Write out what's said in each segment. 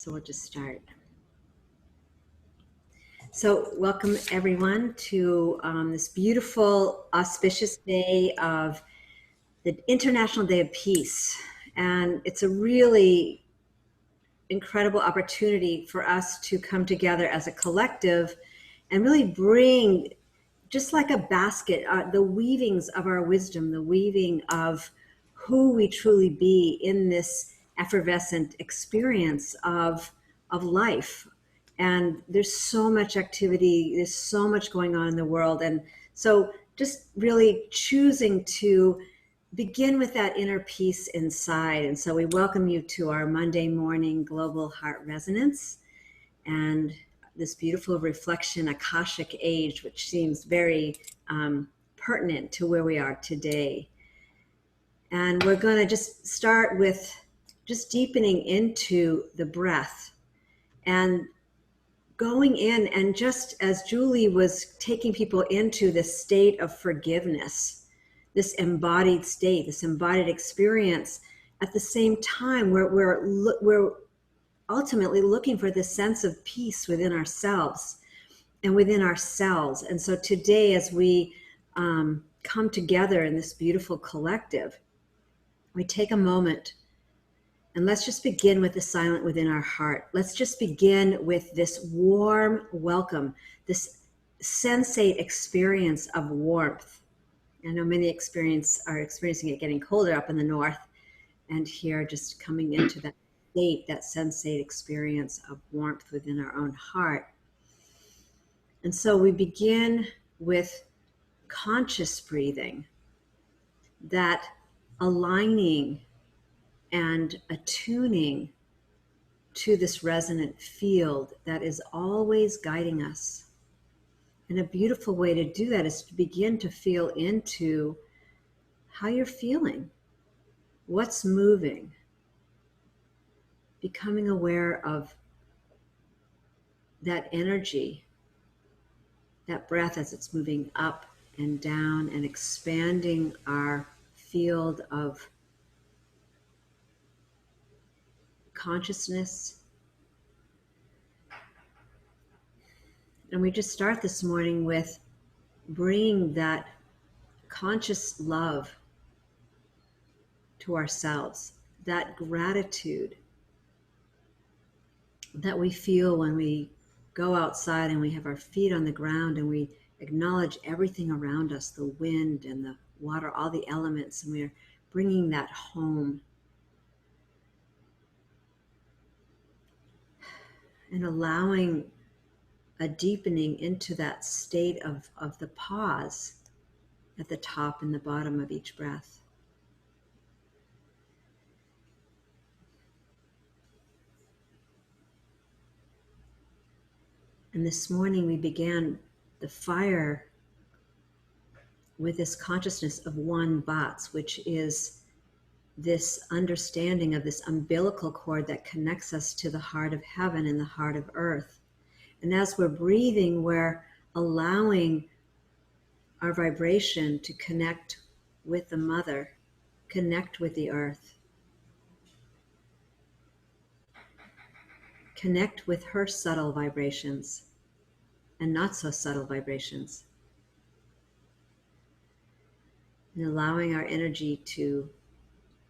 So we'll just start. So welcome everyone to this beautiful, auspicious day of the International Day of Peace. And it's a really incredible opportunity for us to come together as a collective and really bring, just like a basket, the weavings of our wisdom, the weaving of who we truly be in this effervescent experience of life. And there's so much activity, there's so much going on in the world. And so just really choosing to begin with that inner peace inside. And so we welcome you to our Monday morning Global Heart Resonance and this beautiful reflection, Akashic age, which seems very pertinent to where we are today. And we're going to just start with just deepening into the breath and going in, and just as Julie was taking people into this state of forgiveness, this embodied state, this embodied experience, at the same time we're ultimately looking for this sense of peace within ourselves and within ourselves. And so today, as we come together in this beautiful collective, we take a moment and let's just begin with the silent within our heart. Let's just begin with this warm welcome, this sensate experience of warmth. I know many are experiencing it getting colder up in the north, and here just coming into that state, that sensate experience of warmth within our own heart. And so we begin with conscious breathing, that aligning and attuning to this resonant field that is always guiding us. And a beautiful way to do that is to begin to feel into how you're feeling, what's moving, becoming aware of that energy, that breath as it's moving up and down and expanding our field of consciousness. And we just start this morning with bringing that conscious love to ourselves, that gratitude that we feel when we go outside and we have our feet on the ground and we acknowledge everything around us, the wind and the water, all the elements, and we're bringing that home. And allowing a deepening into that state of the pause at the top and the bottom of each breath. And this morning we began the fire with this consciousness of one Bats, which is this understanding of this umbilical cord that connects us to the heart of heaven and the heart of earth. And as we're breathing, we're allowing our vibration to connect with the mother, connect with the earth, connect with her subtle vibrations and not so subtle vibrations, and allowing our energy to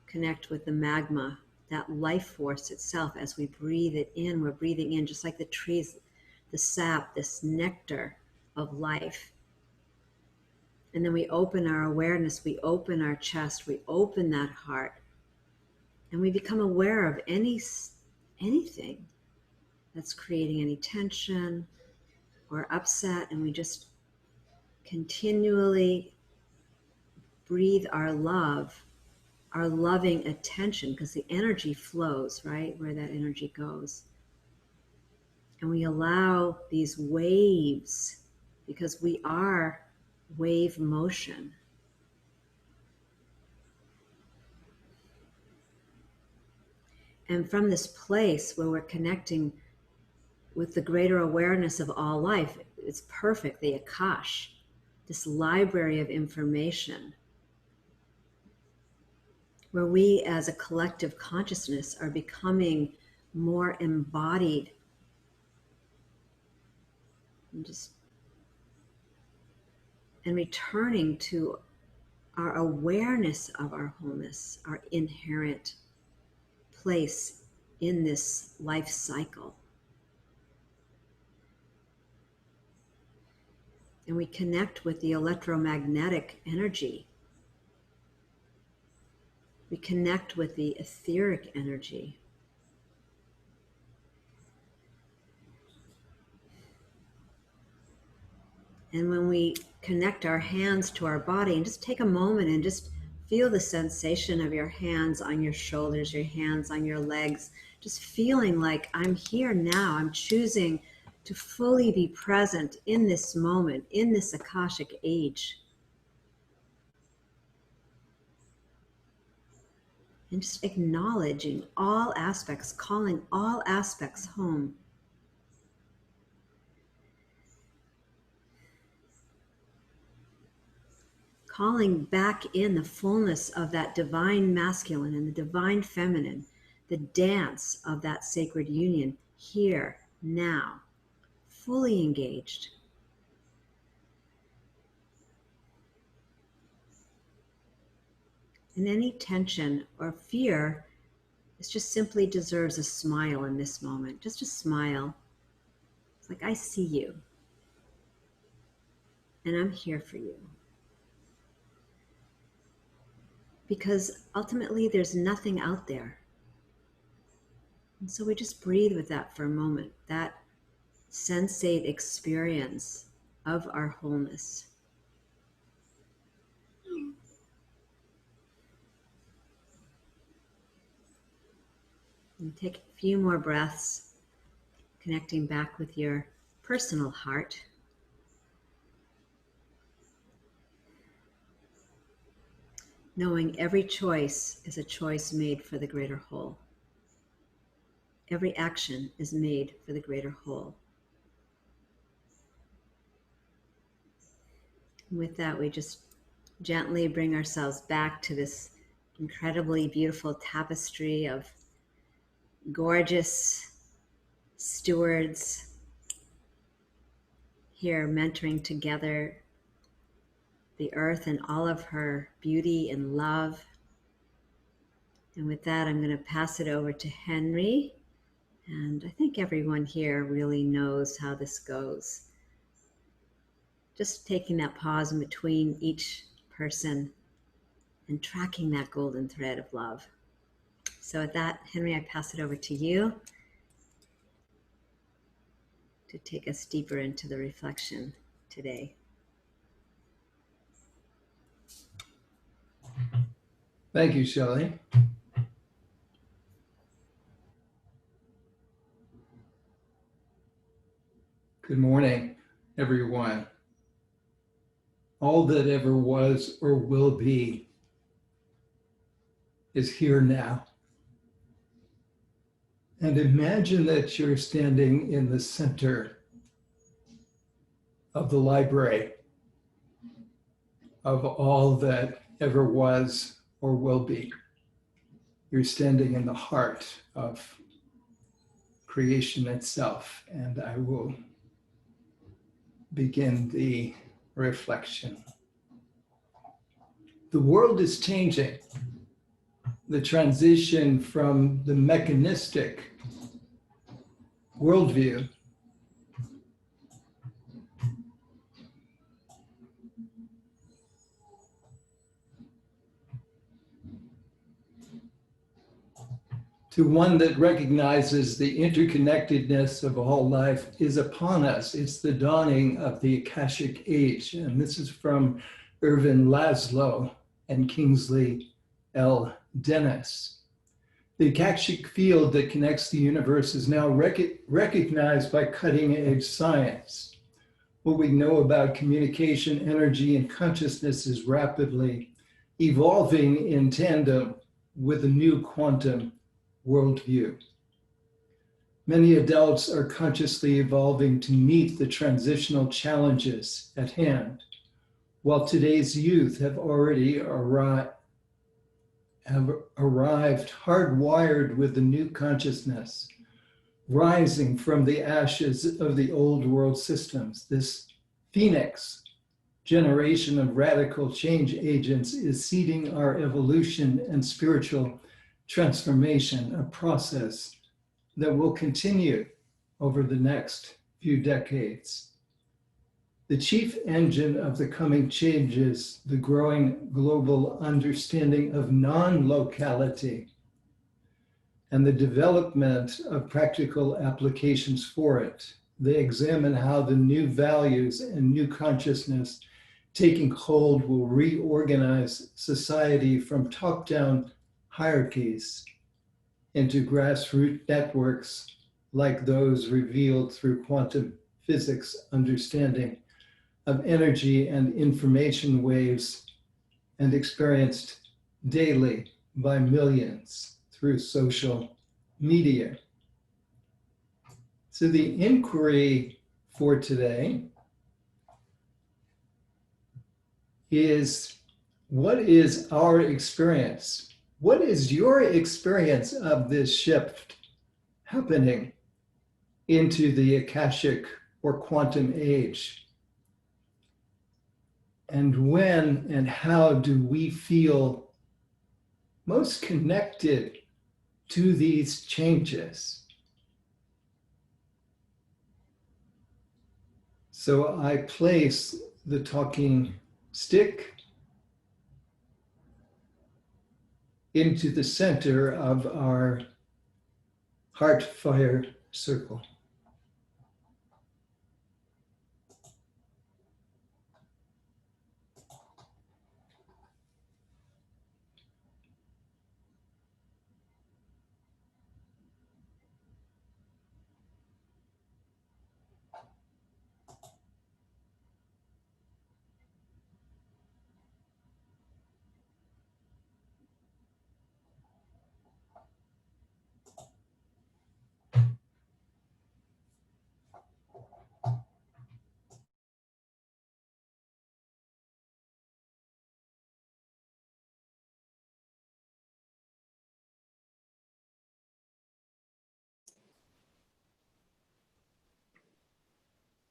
connect with the magma, that life force itself. As we breathe it in, we're breathing in just like the trees, the sap, this nectar of life. And then we open our awareness, we open our chest, we open that heart, and we become aware of anything that's creating any tension or upset, and we just continually breathe our love, our loving attention, because the energy flows, right, where that energy goes. And we allow these waves, because we are wave motion. And from this place where we're connecting with the greater awareness of all life, it's perfect, the Akash, this library of information, where we as a collective consciousness are becoming more embodied, and returning to our awareness of our wholeness, our inherent place in this life cycle. And we connect with the electromagnetic energy. We connect with the etheric energy. And when we connect our hands to our body, and just take a moment and just feel the sensation of your hands on your shoulders, your hands on your legs, just feeling like I'm here now. I'm choosing to fully be present in this moment, in this Akashic age. And just acknowledging all aspects, calling all aspects home. Calling back in the fullness of that divine masculine and the divine feminine, the dance of that sacred union, here, now, fully engaged. And any tension or fear, it just simply deserves a smile in this moment, just a smile. It's like, I see you, and I'm here for you. Because ultimately there's nothing out there. And so we just breathe with that for a moment, that sensate experience of our wholeness. And take a few more breaths, connecting back with your personal heart. Knowing every choice is a choice made for the greater whole. Every action is made for the greater whole. And with that, we just gently bring ourselves back to this incredibly beautiful tapestry of gorgeous stewards here mentoring together the earth and all of her beauty and love. And with that, I'm going to pass it over to Henry. And I think everyone here really knows how this goes. Just taking that pause in between each person and tracking that golden thread of love. So with that, Henry, I pass it over to you to take us deeper into the reflection today. Thank you, Shelley. Good morning, everyone. All that ever was or will be is here now. And imagine that you're standing in the center of the library of all that ever was or will be. You're standing in the heart of creation itself, and I will begin the reflection. The world is changing. The transition from the mechanistic worldview to one that recognizes the interconnectedness of all life is upon us. It's the dawning of the Akashic age. And this is from Irvin Laszlo and Kingsley L. Dennis. The Akashic field that connects the universe is now recognized by cutting-edge science. What we know about communication, energy, and consciousness is rapidly evolving in tandem with a new quantum worldview. Many adults are consciously evolving to meet the transitional challenges at hand, while today's youth have already arrived hardwired with the new consciousness rising from the ashes of the old world systems. This phoenix generation of radical change agents is seeding our evolution and spiritual transformation, a process that will continue over the next few decades. The chief engine of the coming changes, the growing global understanding of non-locality and the development of practical applications for it. They examine how the new values and new consciousness taking hold will reorganize society from top-down hierarchies into grassroots networks like those revealed through quantum physics understanding of energy and information waves and experienced daily by millions through social media. So the inquiry for today is, what is our experience? What is your experience of this shift happening into the Akashic or quantum age? And when and how do we feel most connected to these changes? So I place the talking stick into the center of our heart fire circle.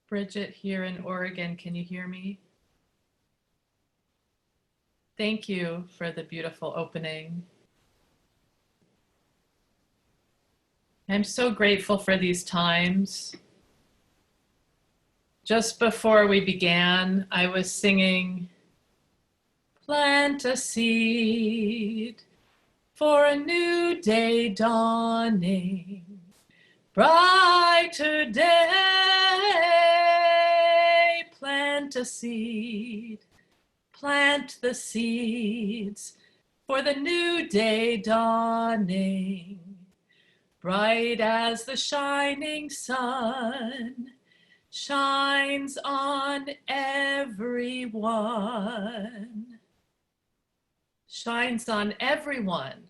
Bridget here in Oregon, can you hear me? Thank you for the beautiful opening. I'm so grateful for these times. Just before we began, I was singing, "Plant a seed for a new day dawning, brighter day. Plant a seed, plant the seeds for the new day dawning, bright as the shining sun shines on everyone." Shines on everyone,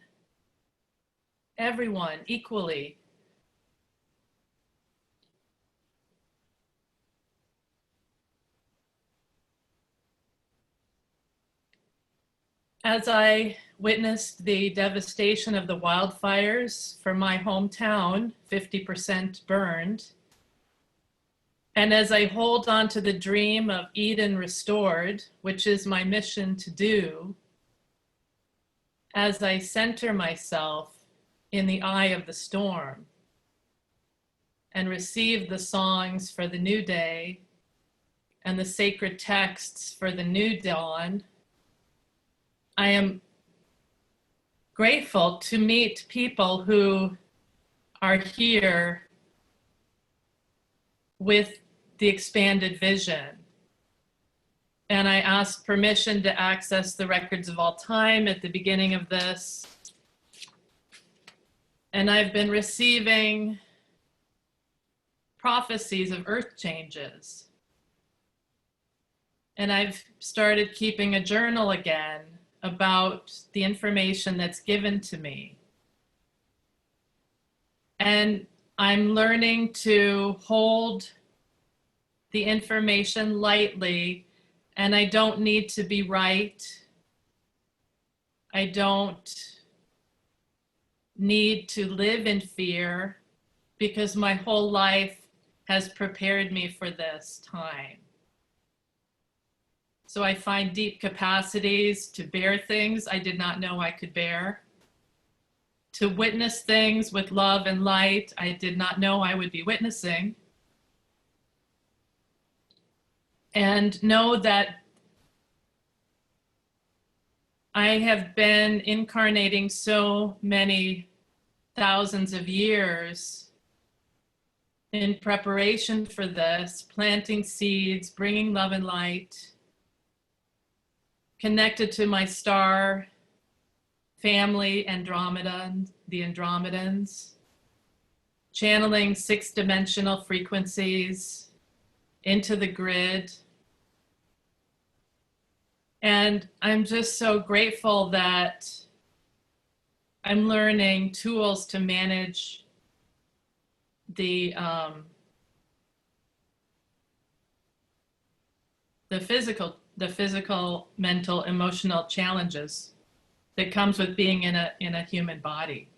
everyone equally. As I witnessed the devastation of the wildfires for my hometown, 50% burned, and as I hold on to the dream of Eden restored, which is my mission to do, as I center myself in the eye of the storm and receive the songs for the new day and the sacred texts for the new dawn, I am grateful to meet people who are here with the expanded vision. And I asked permission to access the records of all time at the beginning of this. And I've been receiving prophecies of earth changes. And I've started keeping a journal again about the information that's given to me. And I'm learning to hold the information lightly, and I don't need to be right. I don't need to live in fear. because my whole life has prepared me for this time. So I find deep capacities to bear things I did not know I could bear, to witness things with love and light I did not know I would be witnessing, and know that I have been incarnating so many thousands of years in preparation for this, planting seeds, bringing love and light, connected to my star family, Andromeda, the Andromedans, channeling 6-dimensional frequencies into the grid. And I'm just so grateful that I'm learning tools to manage the physical, mental, emotional challenges that comes with being in a human body.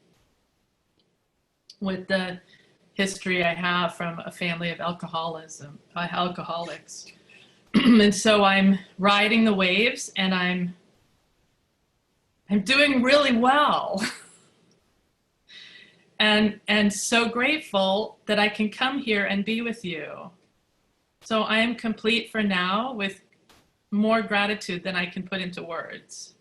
With the history I have from a family of alcoholics. And so I'm riding the waves, and I'm doing really well. and so grateful that I can come here and be with you. So I am complete for now, with more gratitude than I can put into words.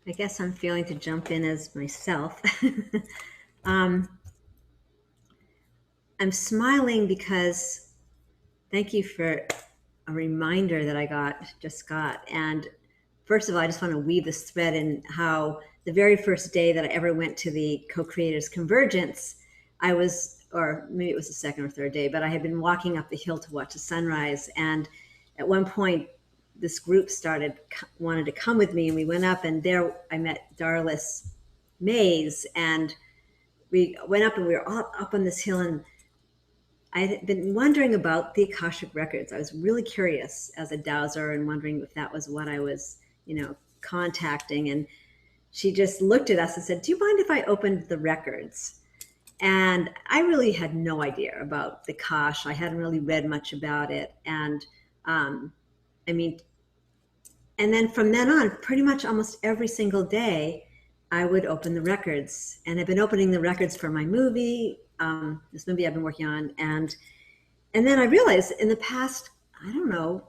I guess I'm feeling to jump in as myself. um, I'm smiling because thank you for a reminder that I just got. And first of all, I just want to weave this thread in how the very first day that I ever went to the Co-Creators Convergence, I was, or maybe it was the second or third day, but I had been walking up the hill to watch the sunrise. And at one point, this group wanted to come with me, and we went up, and there I met Darlis Mays, and we went up, and we were all up on this hill, and I had been wondering about the Akashic records. I was really curious as a dowser and wondering if that was what I was, contacting. And she just looked at us and said, "Do you mind if I opened the records?" And I really had no idea about the Akash. I hadn't really read much about it. And I mean, and then from then on, pretty much almost every single day, I would open the records. And I've been opening the records for my movie, this movie I've been working on. And then I realized in the past, I don't know,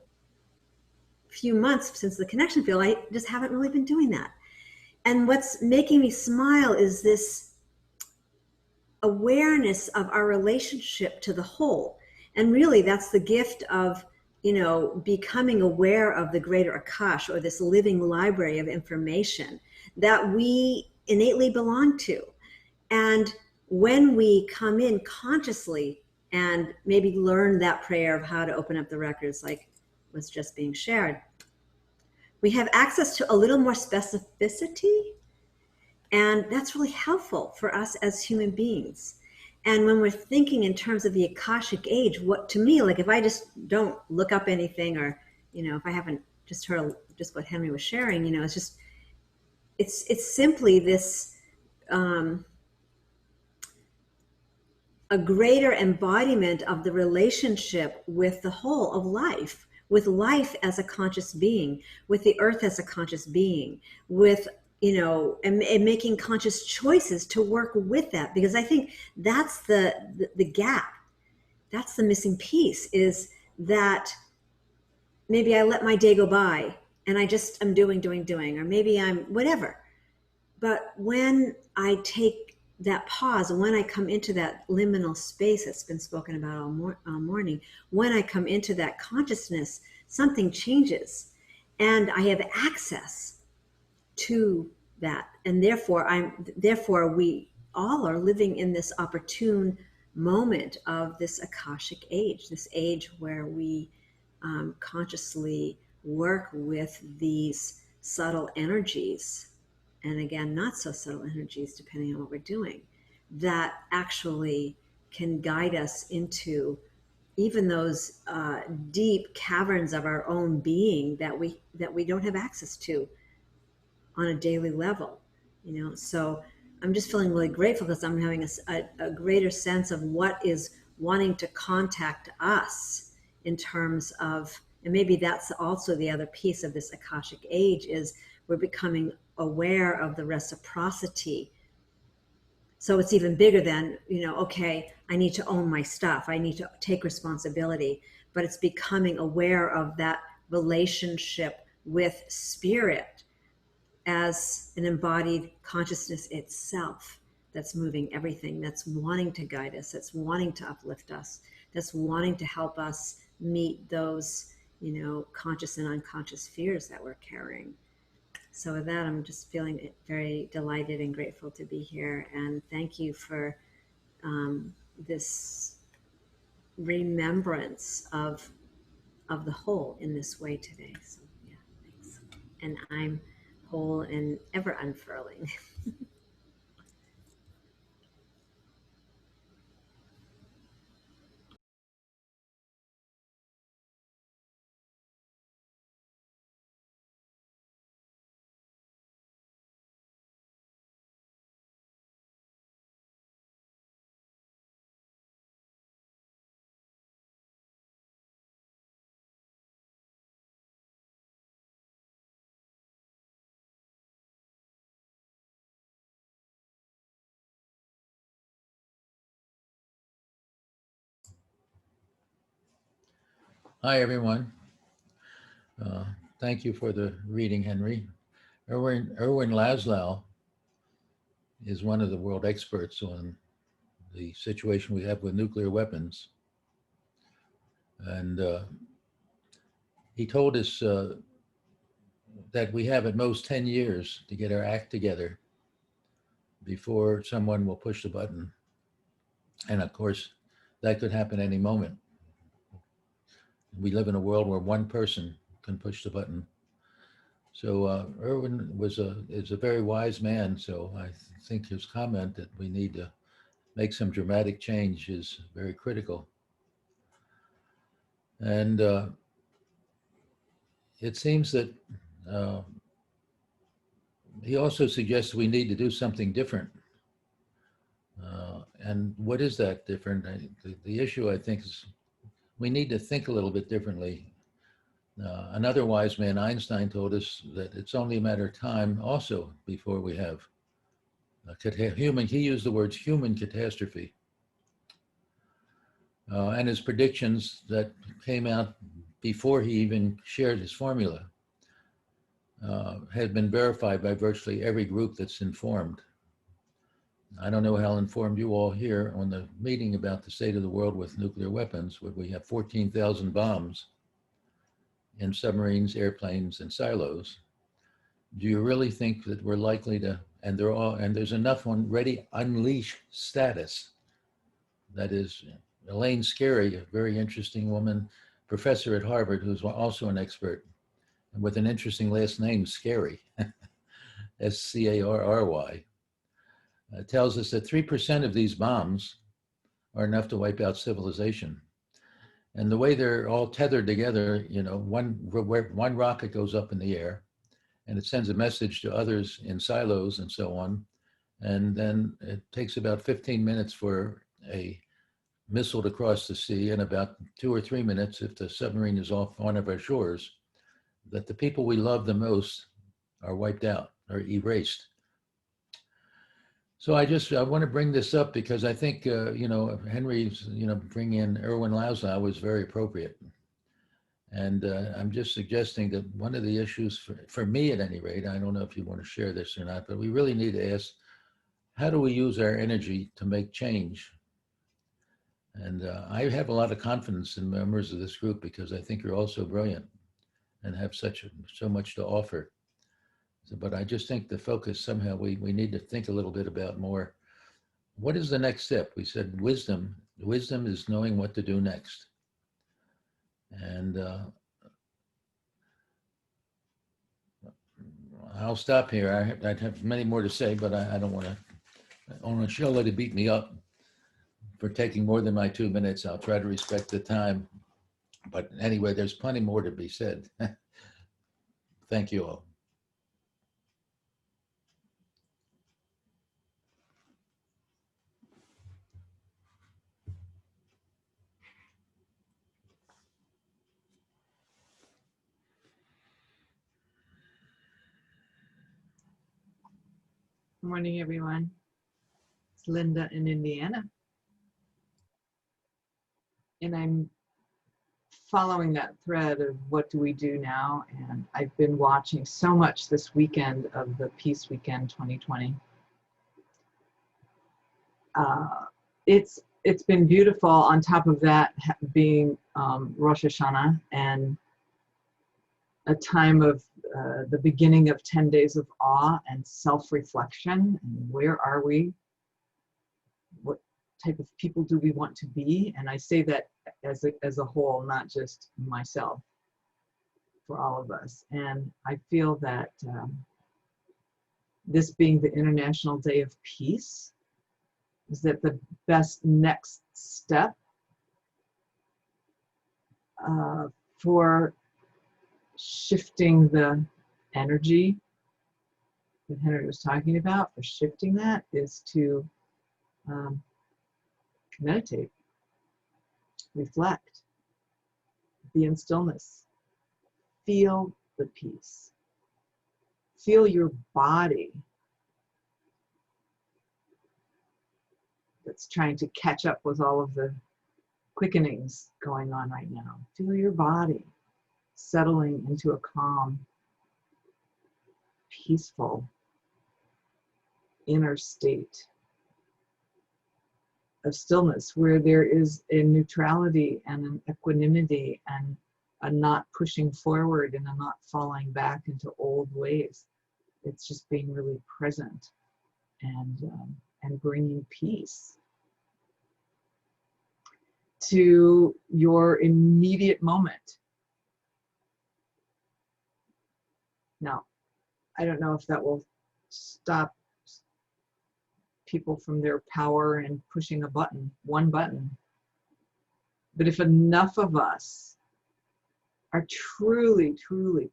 few months since the connection field, I just haven't really been doing that. And what's making me smile is this awareness of our relationship to the whole. And really, that's the gift of, becoming aware of the greater Akash, or this living library of information that we innately belong to. And when we come in consciously and maybe learn that prayer of how to open up the records, like was just being shared, we have access to a little more specificity. And that's really helpful for us as human beings. And when we're thinking in terms of the Akashic age, what to me, like if I just don't look up anything, or, if I haven't just heard just what Henry was sharing, it's just, it's simply this, a greater embodiment of the relationship with the whole of life, with life as a conscious being, with the earth as a conscious being, with, and making conscious choices to work with that. Because I think that's the gap. That's the missing piece, is that maybe I let my day go by and I just am doing, or maybe I'm whatever. But when I take that pause, when I come into that liminal space that's been spoken about all morning, when I come into that consciousness, something changes and I have access to that. And therefore we all are living in this opportune moment of this Akashic age, this age where we consciously work with these subtle energies, and again, not so subtle energies, depending on what we're doing, that actually can guide us into even those deep caverns of our own being that we don't have access to on a daily level, so I'm just feeling really grateful because I'm having a greater sense of what is wanting to contact us in terms of, and maybe that's also the other piece of this Akashic age, is we're becoming aware of the reciprocity. So it's even bigger than, okay, I need to own my stuff, I need to take responsibility, but it's becoming aware of that relationship with spirit as an embodied consciousness itself that's moving everything, that's wanting to guide us, that's wanting to uplift us, that's wanting to help us meet those, conscious and unconscious fears that we're carrying. So with that, I'm just feeling very delighted and grateful to be here. And thank you for this remembrance of the whole in this way today. So yeah, thanks. And I'm whole and ever unfurling. Hi, everyone. Thank you for the reading, Henry. Erwin Laszlo is one of the world experts on the situation we have with nuclear weapons. And he told us that we have at most 10 years to get our act together before someone will push the button. And of course, that could happen any moment. We live in a world where one person can push the button. So Erwin is a very wise man. So I think his comment that we need to make some dramatic change is very critical. And it seems that uh, he also suggests we need to do something different. And what is that different? The issue, I think, is we need to think a little bit differently. Another wise man, Einstein, told us that it's only a matter of time also before we have he used the words human catastrophe. And his predictions that came out before he even shared his formula had been verified by virtually every group that's informed. I don't know how informed you all here on the meeting about the state of the world with nuclear weapons, where we have 14,000 bombs in submarines, airplanes, and silos. Do you really think that we're likely to, and there's enough on ready unleash status? That is Elaine Scarry, a very interesting woman, professor at Harvard, who's also an expert, and with an interesting last name, Scary, Scarry, tells us that 3% of these bombs are enough to wipe out civilization. And the way they're all tethered together, one rocket goes up in the air and it sends a message to others in silos and so on. And then it takes about 15 minutes for a missile to cross the sea, and about 2 or 3 minutes, if the submarine is off one of our shores, that the people we love the most are wiped out or erased. So I want to bring this up because I think, Henry's, bringing in Erwin Laszlo was very appropriate. And I'm just suggesting that one of the issues for me at any rate, I don't know if you want to share this or not, but we really need to ask, how do we use our energy to make change? And I have a lot of confidence in members of this group because I think you're all so brilliant and have so much to offer. So, but I just think the focus somehow we need to think a little bit about more. What is the next step? We said wisdom. Wisdom is knowing what to do next. And I'll stop here. I'd have many more to say, but I don't want to. I want to show to beat me up for taking more than my 2 minutes. I'll try to respect the time. But anyway, there's plenty more to be said. Thank you all. Good morning, everyone. It's Linda in Indiana. And I'm following that thread of what do we do now? And I've been watching so much this weekend of the Peace Weekend 2020. It's been beautiful. On top of that being Rosh Hashanah and a time of the beginning of 10 days of awe and self-reflection. And where are we? What type of people do we want to be? And I say that as a whole, not just myself, for all of us. And I feel that this being the International Day of Peace, is that the best next step for shifting the energy that Henry was talking about, for shifting that, is to meditate, reflect, be in stillness, feel the peace, feel your body that's trying to catch up with all of the quickenings going on right now. Feel your body settling into a calm, peaceful inner state of stillness where there is a neutrality and an equanimity and a not pushing forward and a not falling back into old ways. It's just being really present and bringing peace to your immediate moment. Now, I don't know if that will stop people from their power and pushing a button, one button. But if enough of us are truly, truly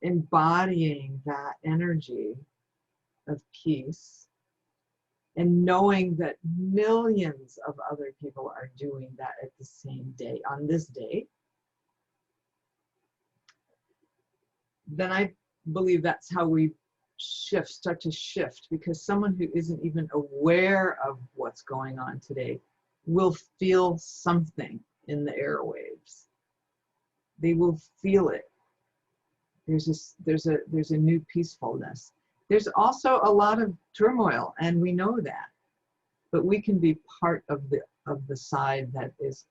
embodying that energy of peace and knowing that millions of other people are doing that at the same day, on this day, then I believe that's how we start to shift, because someone who isn't even aware of what's going on today will feel something in the airwaves. They will feel it. There's a new peacefulness. There's also a lot of turmoil, and we know that, but we can be part of the side that is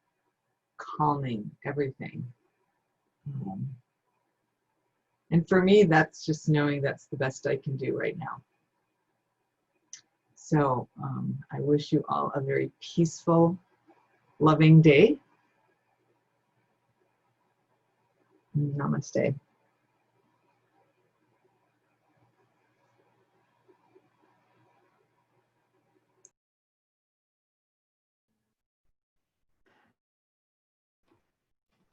calming everything. And for me, that's just knowing that's the best I can do right now. So I wish you all a very peaceful, loving day. Namaste.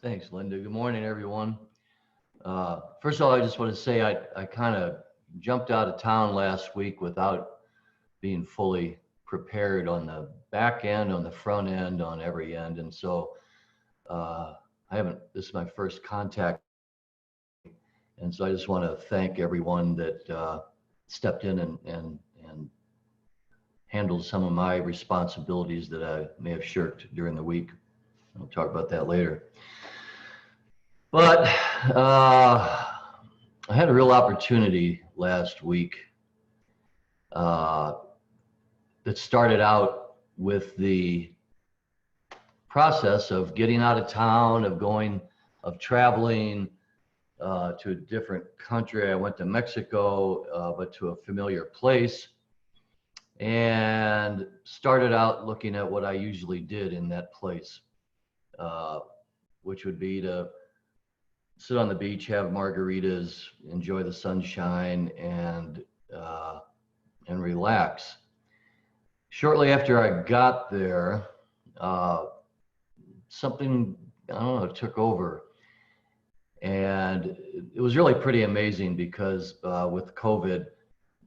Thanks, Linda. Good morning, everyone. First of all, I just want to say I kind of jumped out of town last week without being fully prepared on the back end, on the front end, on every end. And so this is my first contact. And so I just want to thank everyone that stepped in and handled some of my responsibilities that I may have shirked during the week. I'll talk about that later. But I had a real opportunity last week that started out with the process of getting out of town, of traveling to a different country. I went to Mexico, but to a familiar place, and started out looking at what I usually did in that place, which would be to sit on the beach, have margaritas, enjoy the sunshine, and relax. Shortly after I got there, something, I don't know, took over. And it was really pretty amazing because with COVID,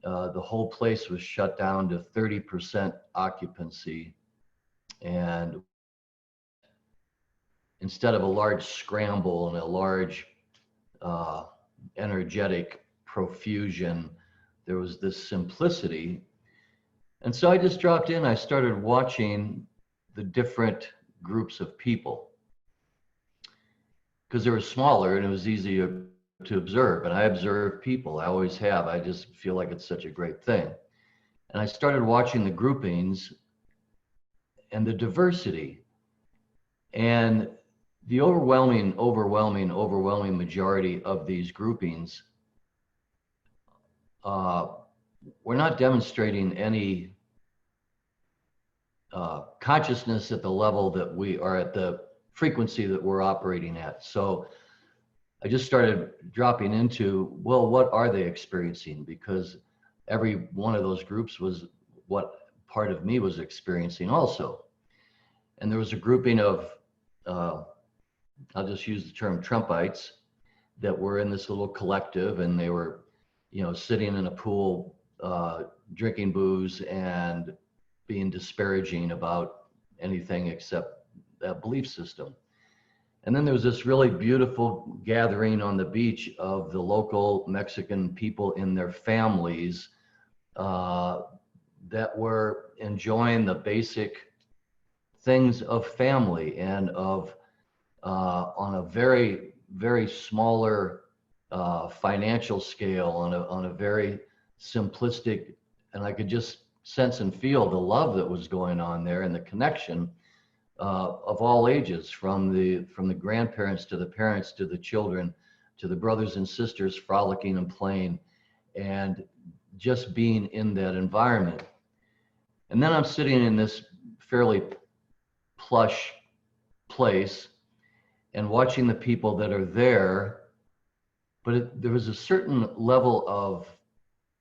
the whole place was shut down to 30% occupancy. And instead of a large scramble and a large energetic profusion, there was this simplicity. And so I just dropped in. I started watching the different groups of people because they were smaller and it was easier to observe. And I observe people, I always have. I just feel like it's such a great thing. And I started watching the groupings and the diversity. And the overwhelming majority of these groupings we're not demonstrating any consciousness at the level that we are, at the frequency that we're operating at. So I just started dropping into, well, what are they experiencing? Because every one of those groups was what part of me was experiencing also. And there was a grouping of, I'll just use the term Trumpites, that were in this little collective, and they were, you know, sitting in a pool, drinking booze and being disparaging about anything except that belief system. And then there was this really beautiful gathering on the beach of the local Mexican people in their families that were enjoying the basic things of family and of on a very, very smaller financial scale, on a very simplistic, and I could just sense and feel the love that was going on there and the connection of all ages, from the grandparents to the parents to the children to the brothers and sisters frolicking and playing and just being in that environment. And then I'm sitting in this fairly plush place and watching the people that are there, but there was a certain level of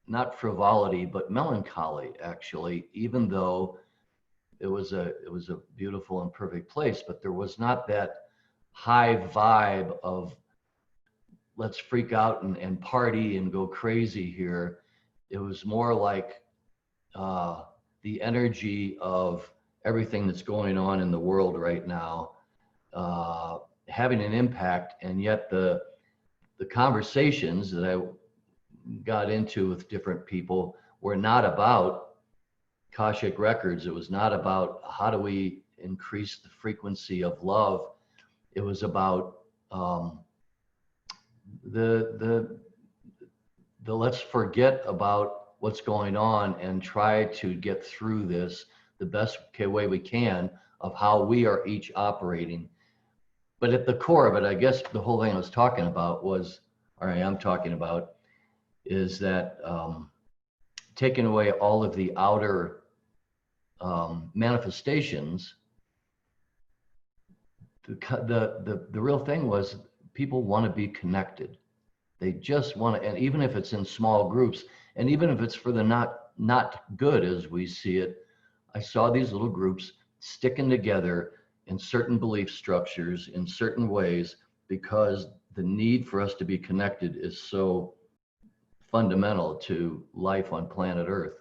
not frivolity, but melancholy, actually, even though it was a beautiful and perfect place, but there was not that high vibe of let's freak out and party and go crazy here. It was more like the energy of everything that's going on in the world right now having an impact, and yet the conversations that I got into with different people were not about Akashic records. It was not about how do we increase the frequency of love. It was about the let's forget about what's going on and try to get through this the best way we can of how we are each operating. But at the core of it, I guess the whole thing I was talking about was, or I am talking about, is that taking away all of the outer manifestations, the real thing was people want to be connected. They just want to, and even if it's in small groups, and even if it's for the not good as we see it, I saw these little groups sticking together in certain belief structures in certain ways, because the need for us to be connected is so fundamental to life on planet Earth.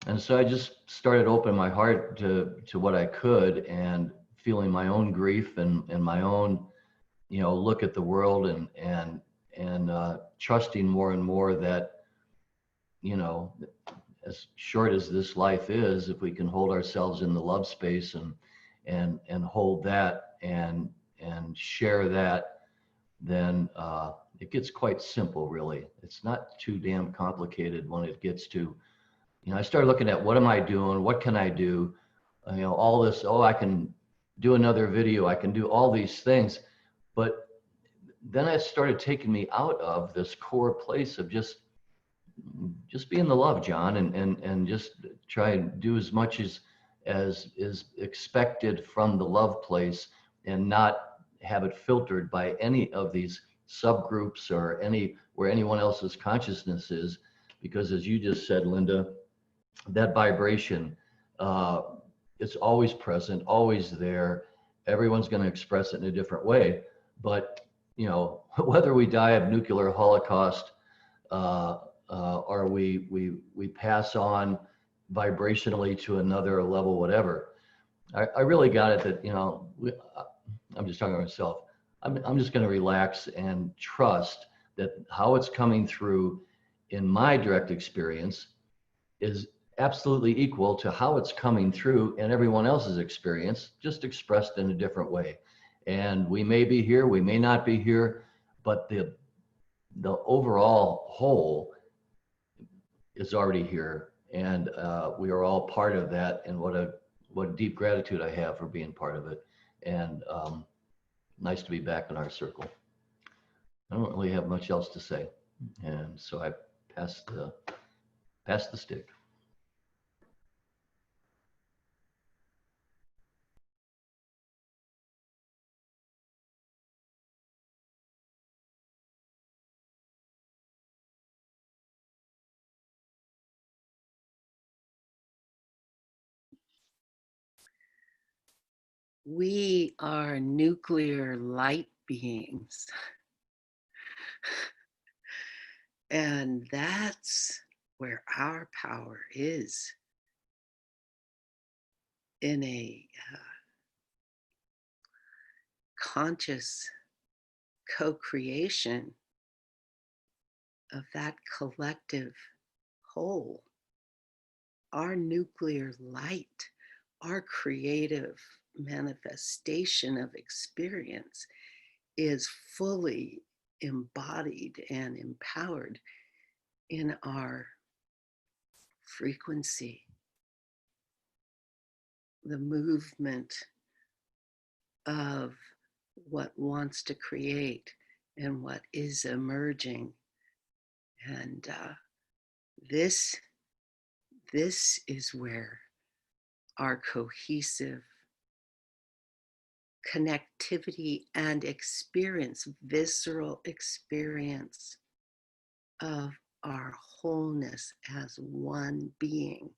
And so I just started opening my heart to what I could, and feeling my own grief and my own, you know, look at the world, and trusting more and more that, you know, as short as this life is, if we can hold ourselves in the love space and hold that and share that, then it gets quite simple, really. It's not too damn complicated when it gets to I started looking at what am I doing? What can I do? All this, oh, I can do another video. I can do all these things. But then it started taking me out of this core place of just being the love, John, and just try and do as much as is expected from the love place, and not have it filtered by any of these subgroups or where anyone else's consciousness is. Because as you just said, Linda, that vibration, it's always present, always there. Everyone's going to express it in a different way. But, whether we die of nuclear holocaust, or we pass on vibrationally to another level, whatever, I really got it that, I'm just talking to myself. I'm just going to relax and trust that how it's coming through in my direct experience is absolutely equal to how it's coming through in everyone else's experience, just expressed in a different way. And we may be here, we may not be here, but the overall whole is already here, and we are all part of that. And what deep gratitude I have for being part of it. And nice to be back in our circle. I don't really have much else to say, and so I pass the stick. We are nuclear light beings. And that's where our power is, in a conscious co-creation of that collective whole. Our nuclear light, our creative manifestation of experience is fully embodied and empowered in our frequency. The movement of what wants to create and what is emerging. And this is where our cohesive connectivity and experience, visceral experience of our wholeness as one being,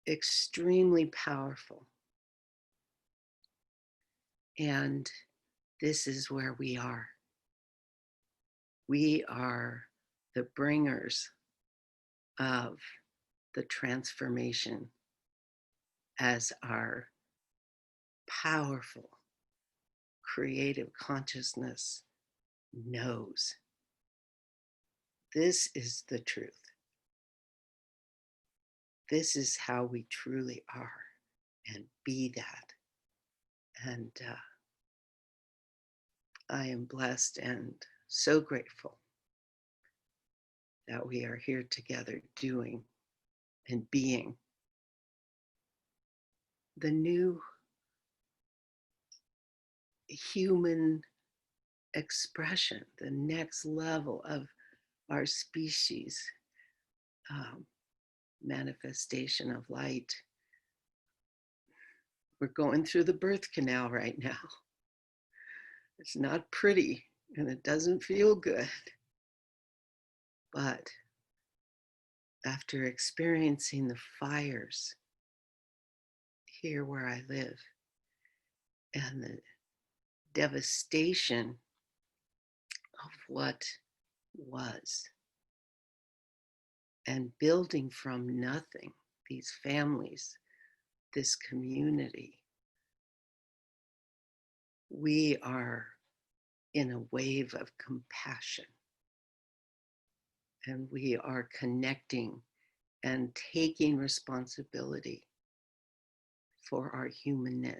extremely powerful. And this is where we are. We are the bringers of the transformation as our powerful creative consciousness knows. This is the truth. This is how we truly are, and be that. And I am blessed and so grateful that we are here together doing and being the new human expression, the next level of our species manifestation of light. We're going through the birth canal right now. It's not pretty and it doesn't feel good. But after experiencing the fires here where I live and the devastation of what was, and building from nothing, these families, this community, we are in a wave of compassion. And we are connecting and taking responsibility for our human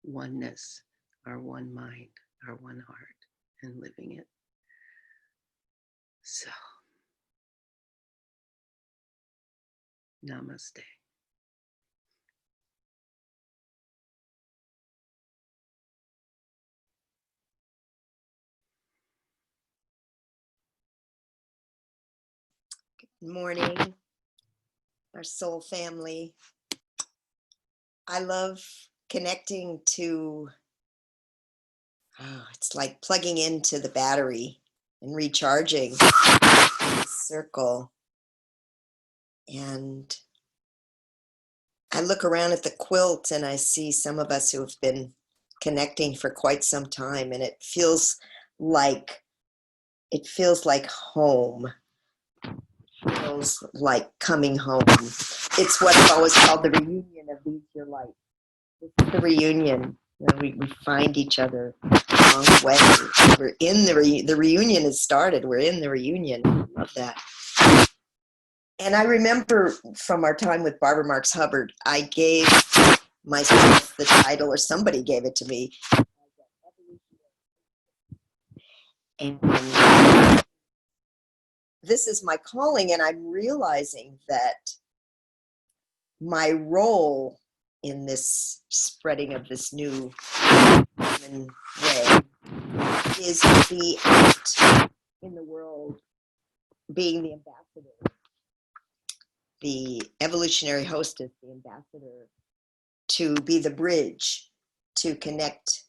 oneness, our one mind, our one heart, and living it. So Namaste. Good morning, our soul family. I love connecting to, it's like plugging into the battery and recharging the circle. And I look around at the quilt and I see some of us who have been connecting for quite some time, and it feels like home. Feels like coming home. It's what I've always called the reunion of These Your Light. This is the reunion. You know, we find each other along the way. We're in the reunion has started. We're in the reunion. I love that. And I remember from our time with Barbara Marx Hubbard, I gave myself the title, or somebody gave it to me. And this is my calling, and I'm realizing that my role in this spreading of this new human way is to be out in the world, being the ambassador, the evolutionary hostess, the ambassador, to be the bridge to connect,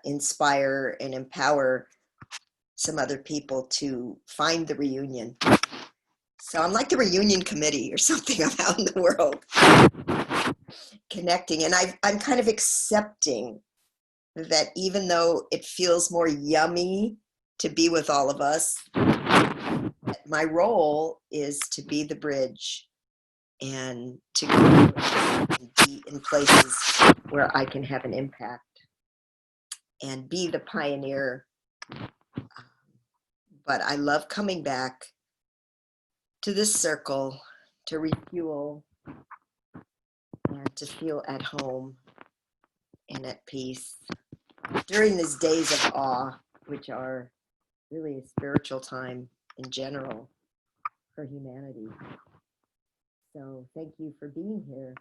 inspire, and empower some other people to find the reunion. So I'm like the reunion committee or something. I'm out in the world connecting, and I'm kind of accepting that even though it feels more yummy to be with all of us, my role is to be the bridge and to go and be in places where I can have an impact and be the pioneer. But I love coming back to this circle to refuel and to feel at home and at peace during these days of awe, which are really a spiritual time in general for humanity. So thank you for being here.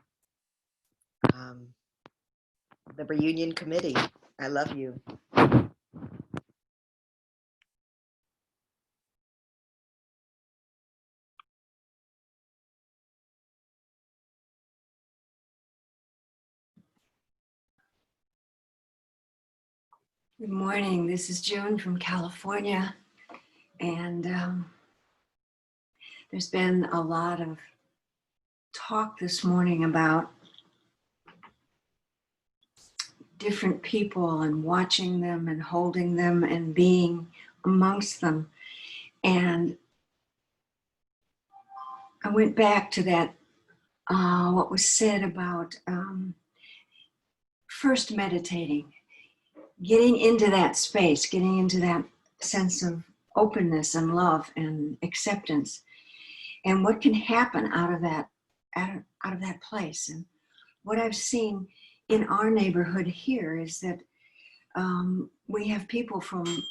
The reunion committee, I love you. Good morning. This is June from California, and there's been a lot of talk this morning about different people and watching them and holding them and being amongst them. And I went back to that, what was said about first meditating, getting into that space, getting into that sense of openness and love and acceptance, and what can happen out of that place. And what I've seen in our neighborhood here is that we have people from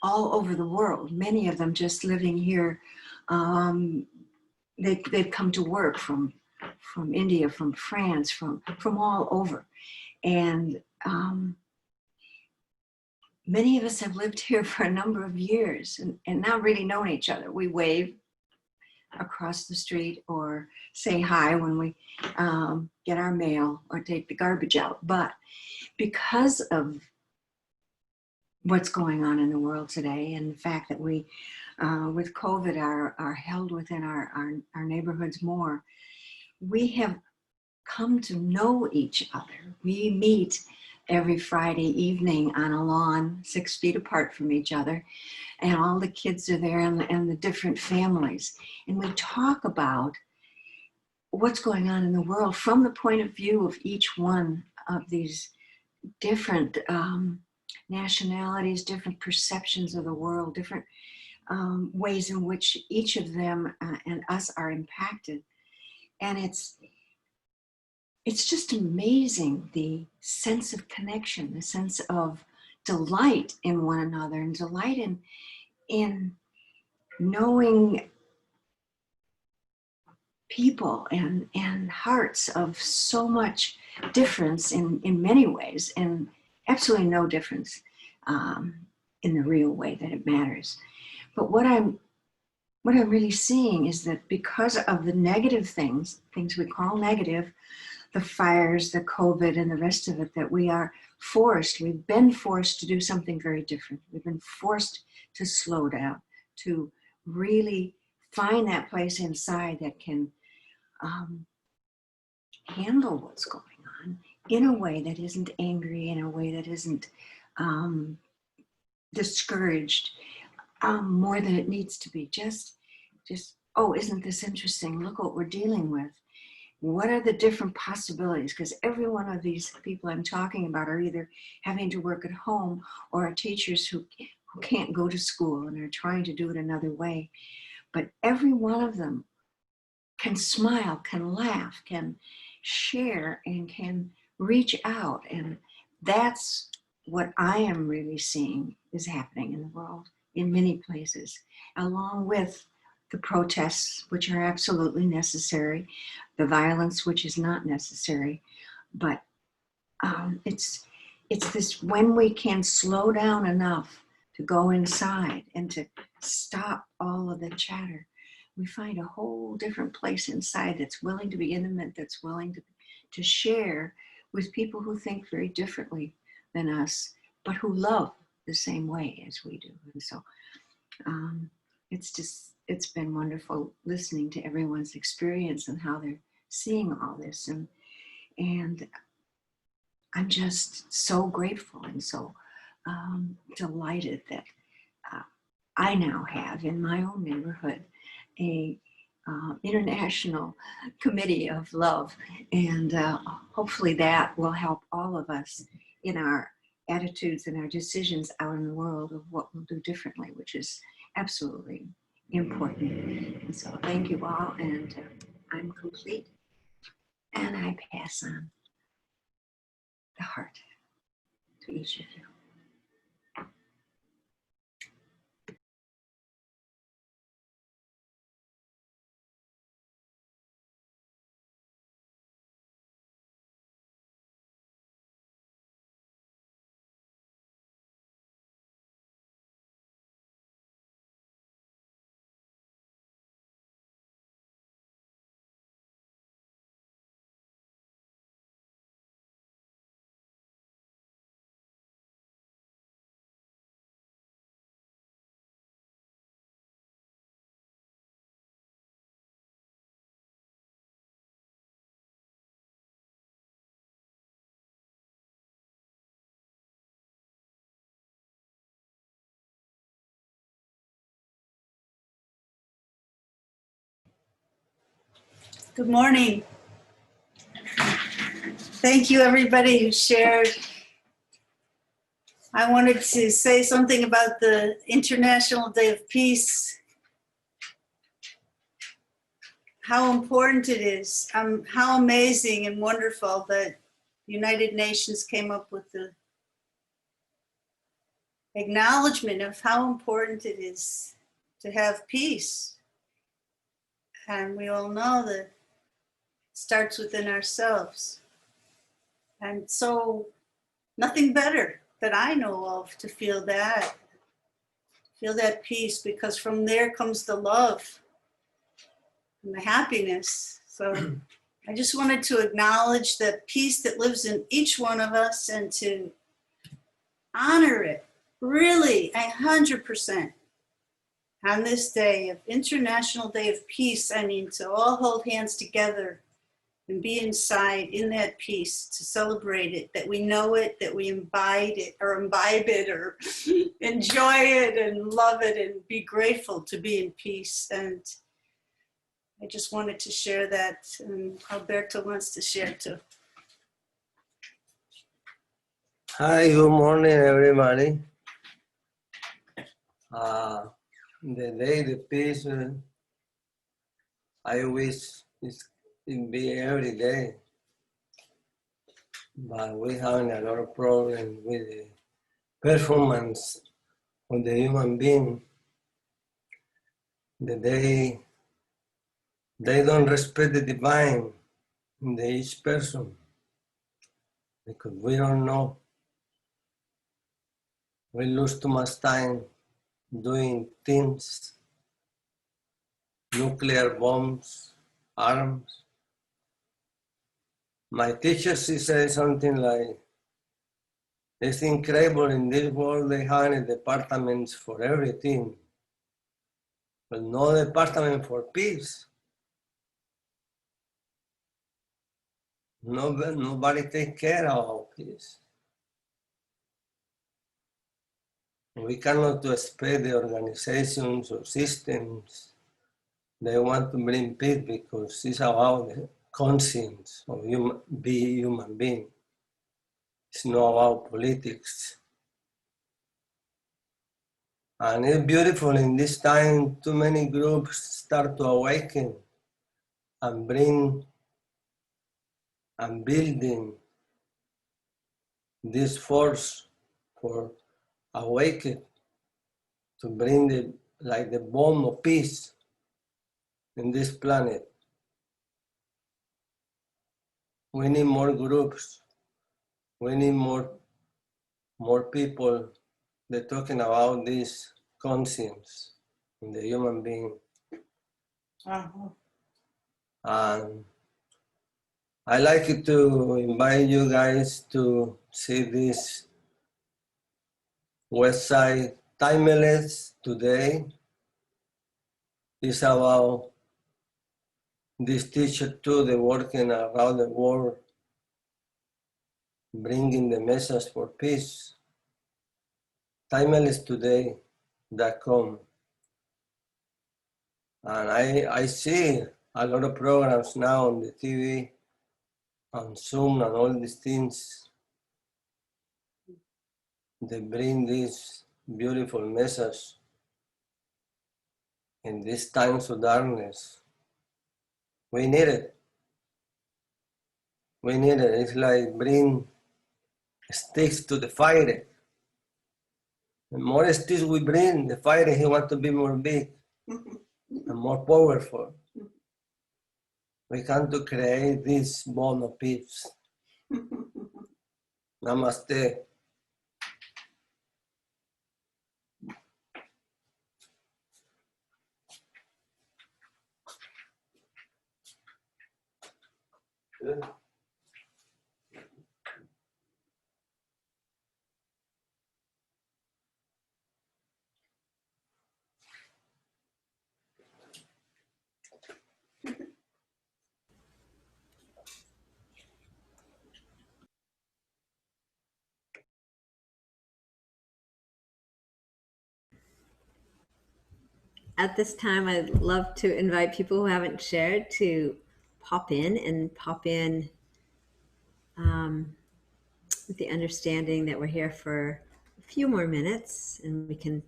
all over the world, many of them just living here. They've come to work from India, from France, from all over. And many of us have lived here for a number of years and not really known each other. We wave across the street or say hi when we get our mail or take the garbage out. But because of what's going on in the world today and the fact that we, with COVID, are held within our neighborhoods more, we have come to know each other. We meet every Friday evening on a lawn 6 feet apart from each other, and all the kids are there and the different families. And we talk about what's going on in the world from the point of view of each one of these different nationalities, different perceptions of the world, different ways in which each of them and us are impacted. And it's just amazing, the sense of connection, the sense of delight in one another and delight in knowing people and hearts of so much difference in many ways, and absolutely no difference in the real way that it matters. But what I'm really seeing is that because of the negative things we call negative, the fires, the COVID, and the rest of it, that we've been forced to do something very different. We've been forced to slow down, to really find that place inside that can handle what's going on in a way that isn't angry, in a way that isn't discouraged, more than it needs to be. Just, oh, isn't this interesting? Look what we're dealing with. What are the different possibilities? Because every one of these people I'm talking about are either having to work at home or are teachers who can't go to school and are trying to do it another way. But every one of them can smile, can laugh, can share, and can reach out. And that's what I am really seeing is happening in the world in many places, along with the protests, which are absolutely necessary, the violence, which is not necessary. But it's this, when we can slow down enough to go inside and to stop all of the chatter, we find a whole different place inside that's willing to be intimate, that's willing to share with people who think very differently than us, but who love the same way as we do. And so it's been wonderful listening to everyone's experience and how they're seeing all this. And I'm just so grateful and so delighted that I now have in my own neighborhood a international committee of love, and hopefully that will help all of us in our attitudes and our decisions out in the world of what we'll do differently, which is absolutely important. And so thank you all, and I'm complete, and I pass on the heart to each of you. Good morning. Thank you, everybody who shared. I wanted to say something about the International Day of Peace, how important it is, how amazing and wonderful that the United Nations came up with the acknowledgement of how important it is to have peace. And we all know that it starts within ourselves. And so nothing better that I know of to feel that peace, because from there comes the love and the happiness. So I just wanted to acknowledge the peace that lives in each one of us and to honor it really 100% on this day of International Day of Peace. I mean, to all hold hands together and be inside in that peace, to celebrate it, that we know it, that we imbibe it or enjoy it and love it and be grateful to be in peace. And I just wanted to share that, and Alberto wants to share too. Hi, good morning, everybody. The day the peace, I wish it be every day, but we having a lot of problems with the performance of the human being. The day they don't respect the divine in the each person because we don't know. We lose too much time doing things, nuclear bombs, arms. My teacher, she said something like, it's incredible in this world they have departments for everything, but no department for peace. Nobody takes care of peace. We cannot expect the organizations or systems they want to bring peace because it's about the conscience of human being. It's not about politics. And it's beautiful in this time, too many groups start to awaken and bring and building this force for awaken to bring the bomb of peace in this planet. We need more groups. We need more people that talking about this conscience in the human being. And I like it to invite you guys to see this website, Timeless Today. It's about this teacher too, they're working around the world, bringing the message for peace. TimelessToday.com. And I see a lot of programs now on the TV, on Zoom and all these things. They bring this beautiful message in these times of darkness. We need it. We need it. It's like bring sticks to the fire. The more sticks we bring, the fire he wants to be more big and more powerful. We come to create this bond of peace. Namaste. Good. At this time, I'd love to invite people who haven't shared to pop in with the understanding that we're here for a few more minutes and we can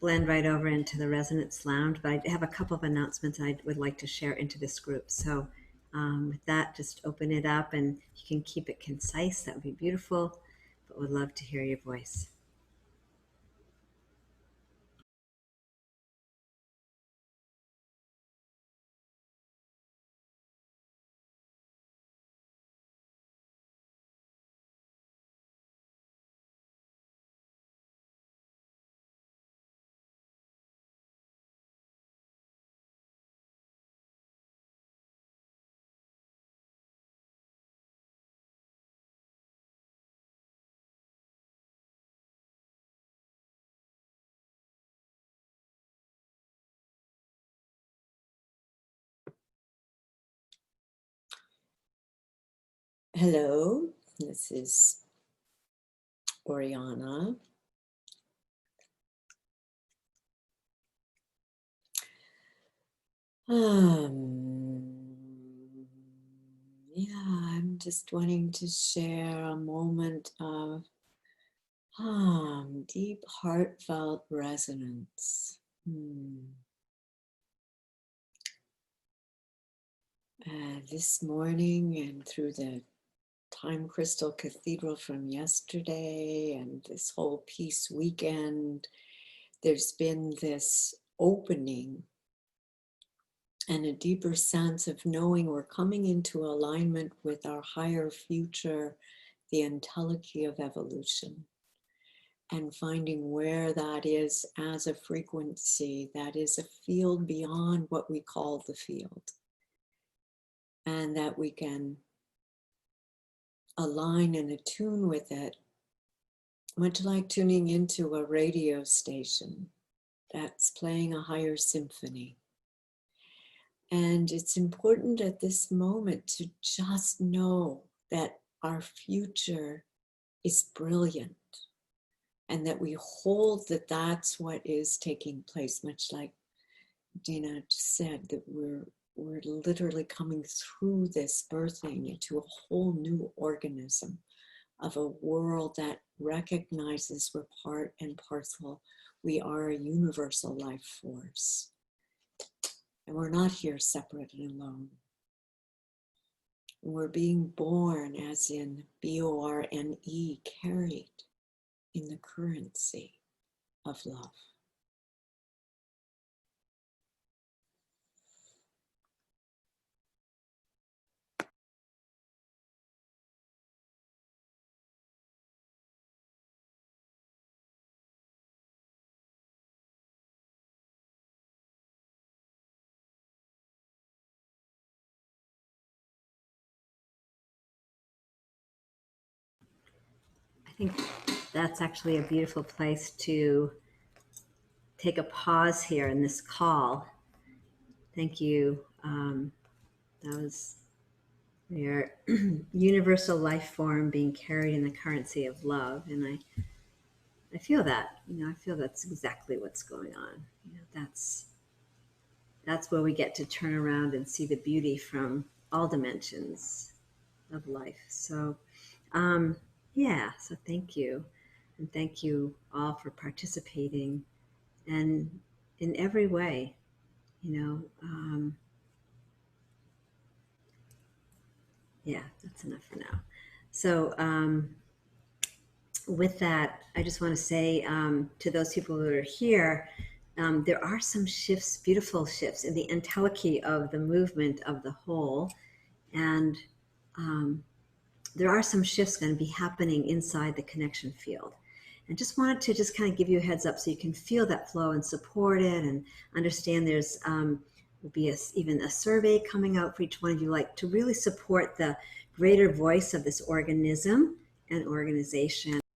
blend right over into the Resonance Lounge. But I have a couple of announcements I would like to share into this group. So with that, just open it up and you can keep it concise. That would be beautiful, but would love to hear your voice. Hello, this is Oriana. I'm just wanting to share a moment of deep heartfelt resonance. This morning and through the Time Crystal Cathedral from yesterday and this whole peace weekend, there's been this opening and a deeper sense of knowing we're coming into alignment with our higher future, the entelechy of evolution, and finding where that is as a frequency that is a field beyond what we call the field, and that we can align and attune with it, much like tuning into a radio station that's playing a higher symphony. And it's important at this moment to just know that our future is brilliant, and that we hold that that's what is taking place, much like Dina said, that we're literally coming through this birthing into a whole new organism of a world that recognizes we're part and parcel. We are a universal life force. And we're not here separate and alone. We're being born, as in B-O-R-N-E, carried in the currency of love. I think that's actually a beautiful place to take a pause here in this call. Thank you. That was your universal life form being carried in the currency of love. And I feel that, I feel that's exactly what's going on. That's where we get to turn around and see the beauty from all dimensions of life. So, so thank you. And thank you all for participating, and in every way, that's enough for now. So with that, I just want to say to those people who are here, there are some shifts, beautiful shifts in the entelechy of the movement of the whole. And there are some shifts going to be happening inside the connection field. And just wanted to just kind of give you a heads up so you can feel that flow and support it, and understand there's will be even a survey coming out for each one of you, like to really support the greater voice of this organism and organization.